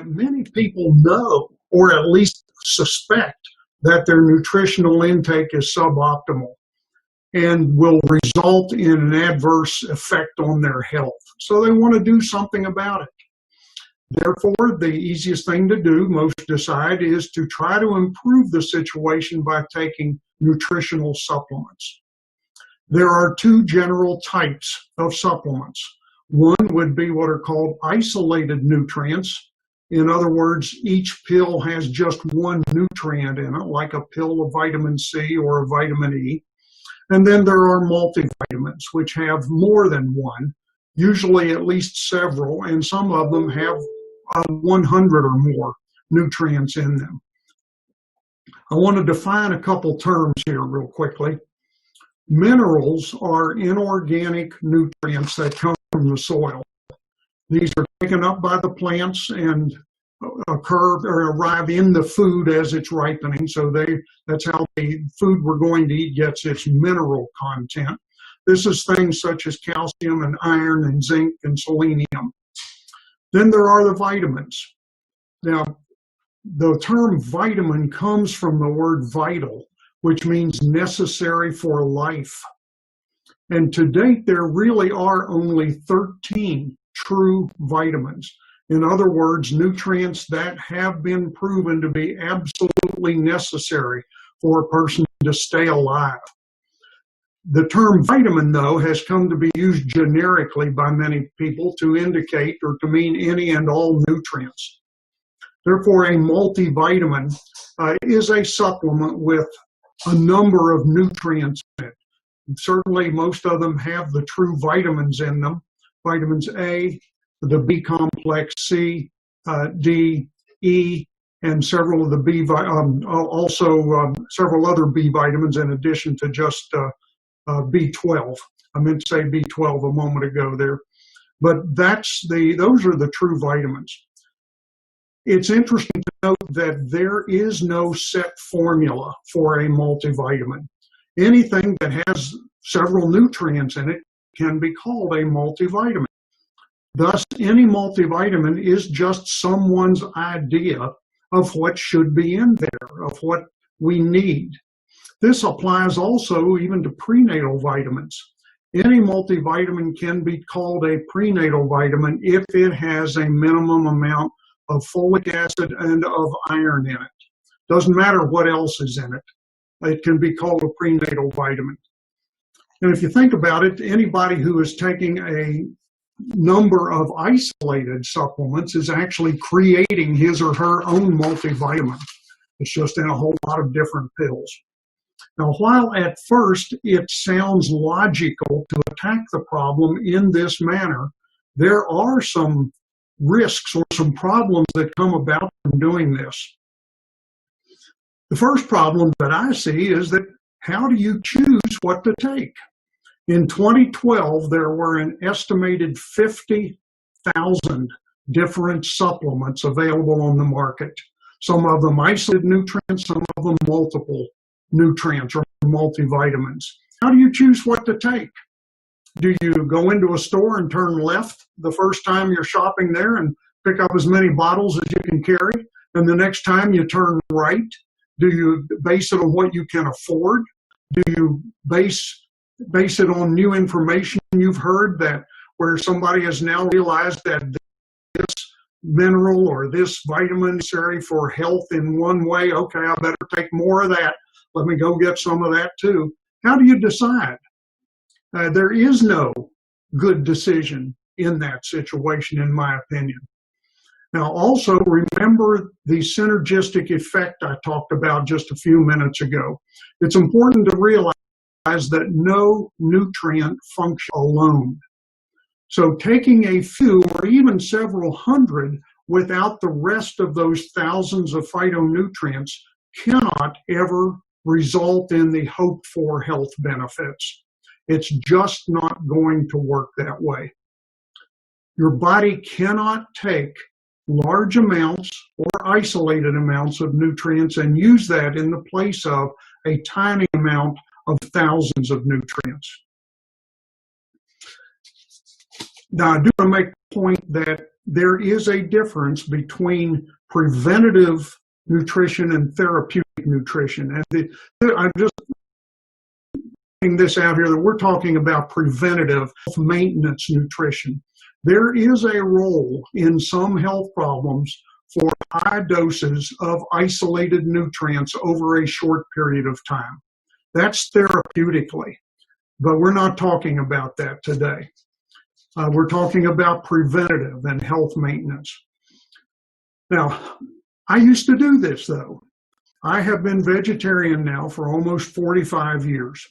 many people know, or at least suspect, that their nutritional intake is suboptimal and will result in an adverse effect on their health. So they want to do something about it. Therefore, the easiest thing to do, most decide, is to try to improve the situation by taking nutritional supplements. There are two general types of supplements. One would be what are called isolated nutrients. In other words, each pill has just one nutrient in it, like a pill of vitamin C or a vitamin E. And then there are multivitamins, which have more than one, usually at least several, and some of them have 100 or more nutrients in them. I want to define a couple terms here real quickly. Minerals are inorganic nutrients that come from the soil. These are taken up by the plants and occur or arrive in the food as it's ripening. So that's how the food we're going to eat gets its mineral content. This is things such as calcium and iron and zinc and selenium. Then there are the vitamins. Now, the term vitamin comes from the word vital, which means necessary for life. And to date, there really are only 13 true vitamins. In other words, nutrients that have been proven to be absolutely necessary for a person to stay alive. The term vitamin, though, has come to be used generically by many people to indicate or to mean any and all nutrients. Therefore, a multivitamin is a supplement with a number of nutrients in it. Certainly, most of them have the true vitamins in them. Vitamins A, the B complex, C, D, E, and several of the several other B vitamins in addition to just B12. I meant to say B12 a moment ago there, but those are the true vitamins. It's interesting to note that there is no set formula for a multivitamin. Anything that has several nutrients in it can be called a multivitamin. Thus, any multivitamin is just someone's idea of what should be in there, of what we need. This applies also even to prenatal vitamins. Any multivitamin can be called a prenatal vitamin if it has a minimum amount of folic acid and of iron in it. Doesn't matter what else is in it. It can be called a prenatal vitamin. And if you think about it, anybody who is taking a number of isolated supplements is actually creating his or her own multivitamin. It's just in a whole lot of different pills. Now, while at first it sounds logical to attack the problem in this manner, there are some risks or some problems that come about from doing this. The first problem that I see is that how do you choose what to take? In 2012, there were an estimated 50,000 different supplements available on the market. Some of them isolated nutrients, some of them multiple nutrients or multivitamins. How do you choose what to take? Do you go into a store and turn left the first time you're shopping there and pick up as many bottles as you can carry? And the next time you turn right? Do you base it on what you can afford? Do you base it on new information you've heard that where somebody has now realized that this mineral or this vitamin is necessary for health in one way? Okay, I better take more of that. Let me go get some of that too. How do you decide? There is no good decision in that situation, in my opinion. Now, also remember the synergistic effect I talked about just a few minutes ago. It's important to realize that no nutrient functions alone. So taking a few or even several hundred without the rest of those thousands of phytonutrients cannot ever result in the hoped for health benefits. It's just not going to work that way. Your body cannot take large amounts or isolated amounts of nutrients and use that in the place of a tiny amount of thousands of nutrients. Now, I do want to make the point that there is a difference between preventative nutrition and therapeutic nutrition. And I'm just putting this out here that we're talking about preventative maintenance nutrition. There is a role in some health problems for high doses of isolated nutrients over a short period of time. That's therapeutically, but we're not talking about that today. We're talking about preventative and health maintenance. Now, I used to do this though. I have been vegetarian now for almost 45 years.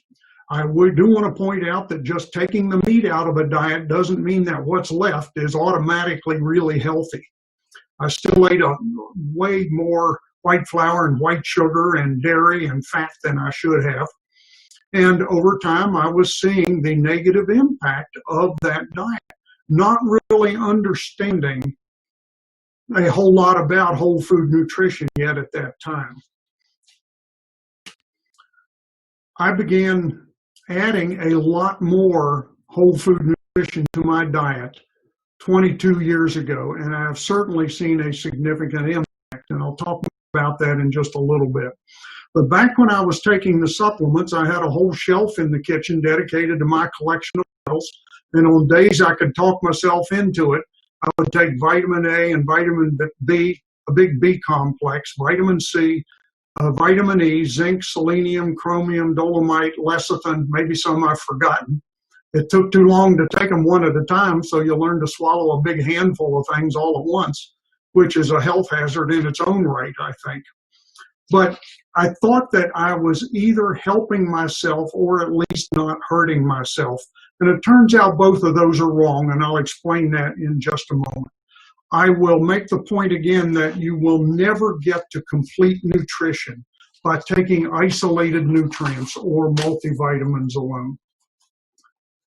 I do want to point out that just taking the meat out of a diet doesn't mean that what's left is automatically really healthy. I still ate a way more white flour and white sugar and dairy and fat than I should have. And over time, I was seeing the negative impact of that diet, not really understanding a whole lot about whole food nutrition yet at that time. I began adding a lot more whole food nutrition to my diet 22 years ago, and I've certainly seen a significant impact, and I'll talk about that in just a little bit. But back when I was taking the supplements, I had a whole shelf in the kitchen dedicated to my collection of bottles, and on days I could talk myself into it, I would take vitamin A and vitamin B, a big B complex, vitamin C, vitamin E, zinc, selenium, chromium, dolomite, lecithin, maybe some I've forgotten. It took too long to take them one at a time, so you learn to swallow a big handful of things all at once, which is a health hazard in its own right, I think. But I thought that I was either helping myself or at least not hurting myself. And it turns out both of those are wrong, and I'll explain that in just a moment. I will make the point again that you will never get to complete nutrition by taking isolated nutrients or multivitamins alone.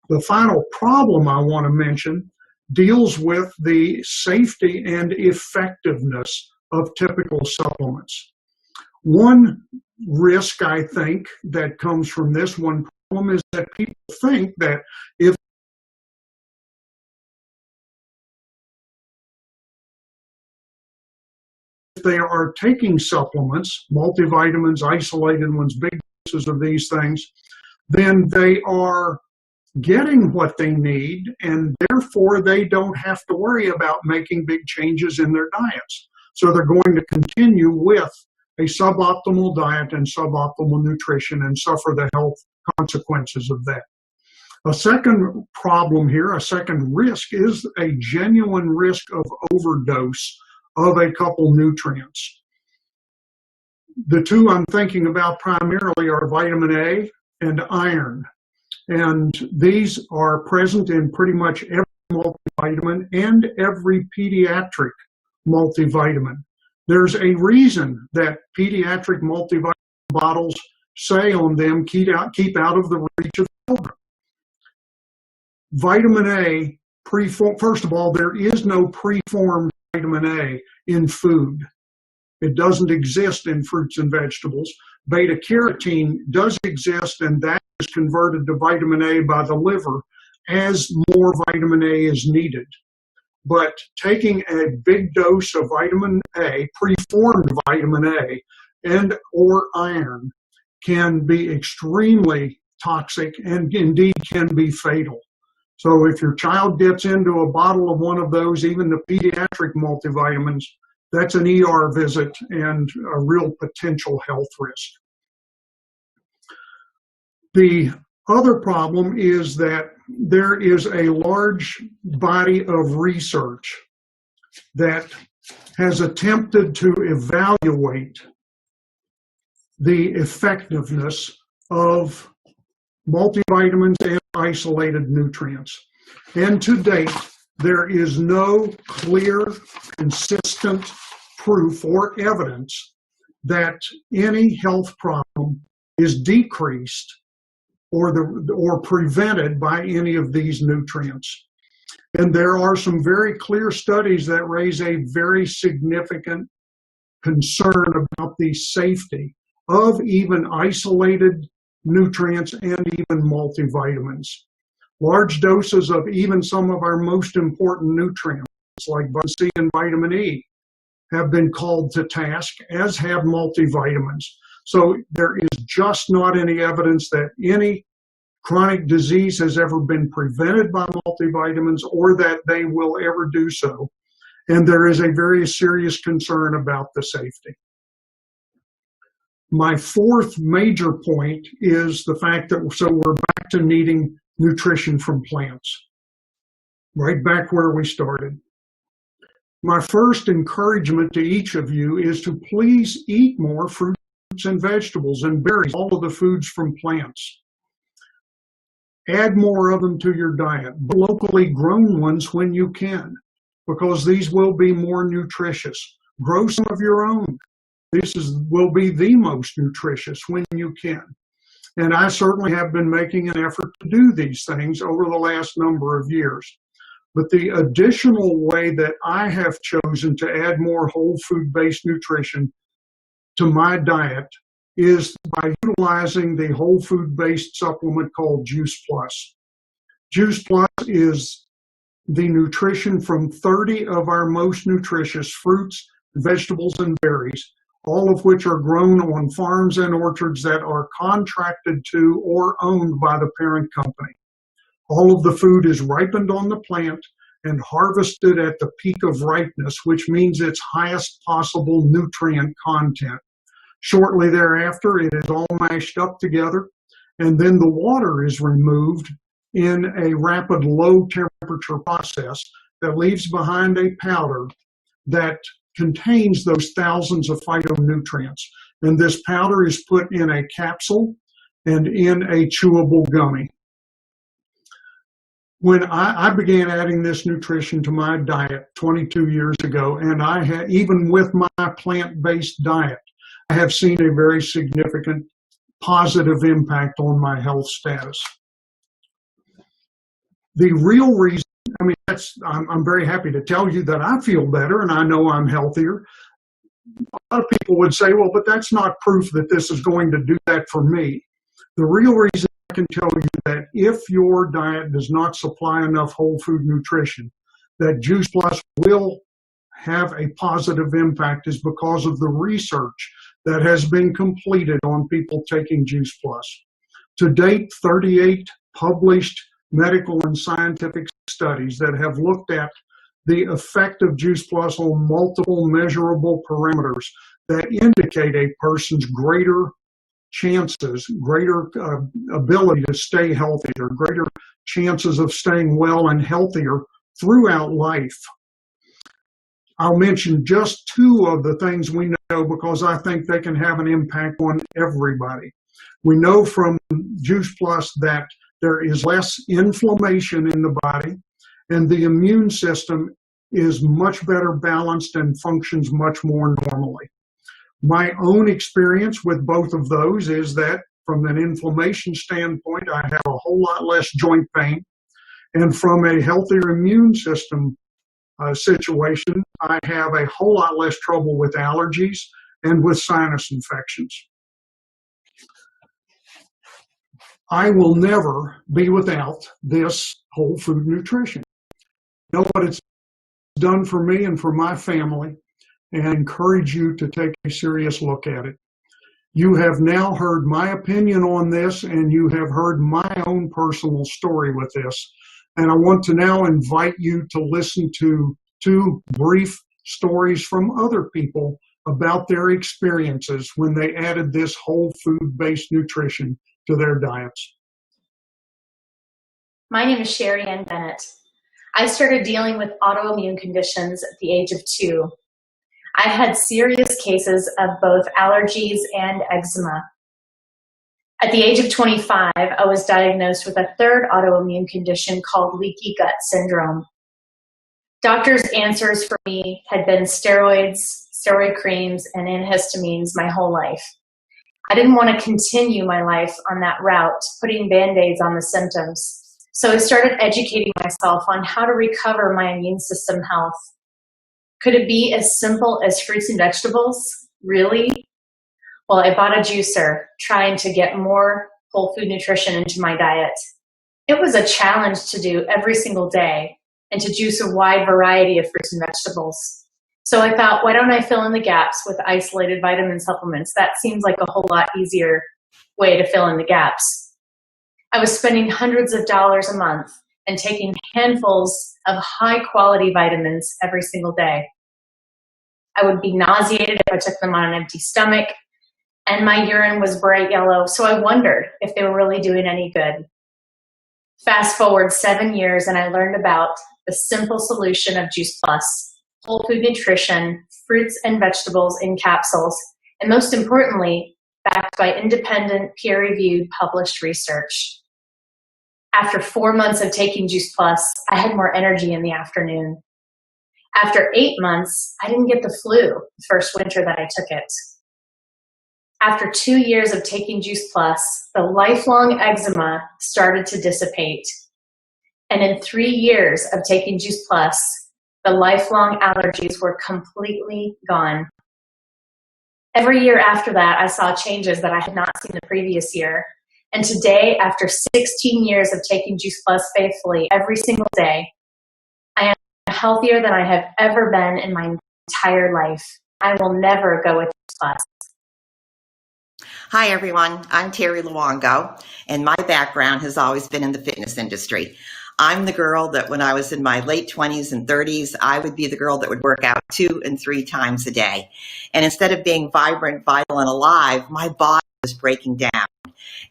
The final problem I want to mention deals with the safety and effectiveness of typical supplements. One risk, I think, that comes from this one problem is that people think that if they are taking supplements, multivitamins, isolated ones, big doses of these things, then they are getting what they need, and therefore they don't have to worry about making big changes in their diets. So they're going to continue with a suboptimal diet and suboptimal nutrition and suffer the health consequences of that. A second problem here, a second risk, is a genuine risk of overdose of a couple nutrients. The two I'm thinking about primarily are vitamin A and iron. And these are present in pretty much every multivitamin and every pediatric multivitamin. There's a reason that pediatric multivitamin bottles say on them, keep out of the reach of children. Vitamin A, first of all, there is no preformed vitamin A in food. It doesn't exist in fruits and vegetables. Beta carotene does exist, and that is converted to vitamin A by the liver as more vitamin A is needed. But taking a big dose of vitamin A, preformed vitamin A, and or iron can be extremely toxic and indeed can be fatal. So if your child gets into a bottle of one of those, even the pediatric multivitamins, that's an ER visit and a real potential health risk. The other problem is that there is a large body of research that has attempted to evaluate the effectiveness of multivitamins and isolated nutrients. And to date, there is no clear, consistent proof or evidence that any health problem is decreased or prevented by any of these nutrients. And there are some very clear studies that raise a very significant concern about the safety of even isolated nutrients and even multivitamins. Large doses of even some of our most important nutrients, like vitamin C and vitamin E have been called to task, as have multivitamins. So there is just not any evidence that any chronic disease has ever been prevented by multivitamins or that they will ever do so. And there is a very serious concern about the safety. My fourth major point is the fact that, so we're back to needing nutrition from plants, right back where we started. My first encouragement to each of you is to please eat more fruits and vegetables and berries, all of the foods from plants. Add more of them to your diet, locally grown ones when you can, because these will be more nutritious. Grow some of your own. Will be the most nutritious when you can. And I certainly have been making an effort to do these things over the last number of years. But the additional way that I have chosen to add more whole food-based nutrition to my diet is by utilizing the whole food-based supplement called Juice Plus. Juice Plus is the nutrition from 30 of our most nutritious fruits, vegetables, and berries, all of which are grown on farms and orchards that are contracted to or owned by the parent company. All of the food is ripened on the plant and harvested at the peak of ripeness, which means its highest possible nutrient content. Shortly thereafter, it is all mashed up together, and then the water is removed in a rapid low temperature process that leaves behind a powder that contains those thousands of phytonutrients. And this powder is put in a capsule and in a chewable gummy. When I began adding this nutrition to my diet 22 years ago, and even with my plant-based diet, I have seen a very significant positive impact on my health status. The real reason, I'm very happy to tell you that I feel better and I know I'm healthier. A lot of people would say, well, but that's not proof that this is going to do that for me. The real reason I can tell you that if your diet does not supply enough whole food nutrition, that Juice Plus will have a positive impact is because of the research that has been completed on people taking Juice Plus. To date, 38 published medical and scientific studies that have looked at the effect of Juice Plus on multiple measurable parameters that indicate a person's greater chances, greater ability to stay healthier, greater chances of staying well and healthier throughout life. I'll mention just two of the things we know because I think they can have an impact on everybody. We know from Juice Plus that there is less inflammation in the body and the immune system is much better balanced and functions much more normally. My own experience with both of those is that from an inflammation standpoint, I have a whole lot less joint pain. And from a healthier immune system situation, I have a whole lot less trouble with allergies and with sinus infections. I will never be without this whole food nutrition. You know what it's done for me and for my family, and I encourage you to take a serious look at it. You have now heard my opinion on this, and you have heard my own personal story with this. And I want to now invite you to listen to two brief stories from other people about their experiences when they added this whole food-based nutrition to their diets. My name is Sherry Ann Bennett. I started dealing with autoimmune conditions at the age of 2. I had serious cases of both allergies and eczema. At the age of 25, I was diagnosed with a third autoimmune condition called leaky gut syndrome. Doctors' answers for me had been steroids, steroid creams, and antihistamines my whole life. I didn't want to continue my life on that route, putting Band-Aids on the symptoms. So I started educating myself on how to recover my immune system health. Could it be as simple as fruits and vegetables? Really? Well, I bought a juicer, trying to get more whole food nutrition into my diet. It was a challenge to do every single day, and to juice a wide variety of fruits and vegetables. So I thought, why don't I fill in the gaps with isolated vitamin supplements? That seems like a whole lot easier way to fill in the gaps. I was spending hundreds of dollars a month and taking handfuls of high-quality vitamins every single day. I would be nauseated if I took them on an empty stomach, and my urine was bright yellow, so I wondered if they were really doing any good. Fast forward 7 years, and I learned about the simple solution of Juice Plus, whole food nutrition, fruits and vegetables in capsules, and most importantly, backed by independent, peer-reviewed, published research. After 4 months of taking Juice Plus, I had more energy in the afternoon. After 8 months, I didn't get the flu the first winter that I took it. After 2 years of taking Juice Plus, the lifelong eczema started to dissipate. And in 3 years of taking Juice Plus, the lifelong allergies were completely gone. Every year after that, I saw changes that I had not seen the previous year. And today, after 16 years of taking Juice Plus faithfully every single day, I am healthier than I have ever been in my entire life. I will never go with Juice Plus. Hi everyone, I'm Terry Luongo, and my background has always been in the fitness industry. I'm the girl that when I was in my late 20s and 30s, I would be the girl that would work out 2 and 3 times a day. And instead of being vibrant, vital, and alive, my body was breaking down.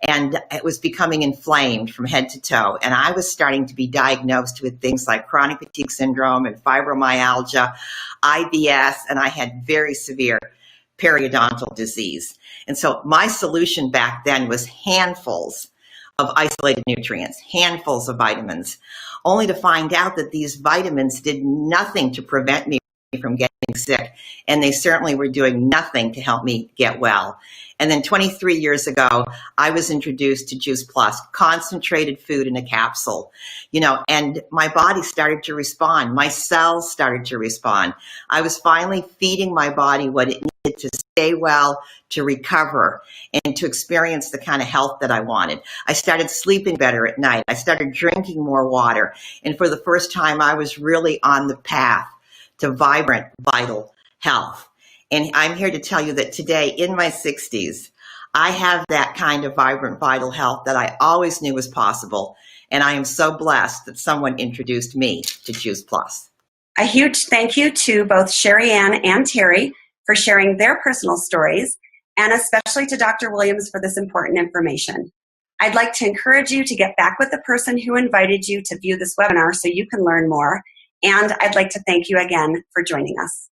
And it was becoming inflamed from head to toe. And I was starting to be diagnosed with things like chronic fatigue syndrome and fibromyalgia, IBS, and I had very severe periodontal disease. And so my solution back then was handfuls of isolated nutrients, handfuls of vitamins, only to find out that these vitamins did nothing to prevent me from getting sick, and they certainly were doing nothing to help me get well. And then 23 years ago, I was introduced to Juice Plus, concentrated food in a capsule, and my body started to respond. My cells started to respond. I was finally feeding my body what it needed to stay well, to recover, and to experience the kind of health that I wanted. I started sleeping better at night. I started drinking more water. And for the first time, I was really on the path to vibrant, vital health. And I'm here to tell you that today, in my 60s, I have that kind of vibrant, vital health that I always knew was possible. And I am so blessed that someone introduced me to Juice Plus. A huge thank you to both Sherry Ann and Terry for sharing their personal stories, and especially to Dr. Williams for this important information. I'd like to encourage you to get back with the person who invited you to view this webinar so you can learn more. And I'd like to thank you again for joining us.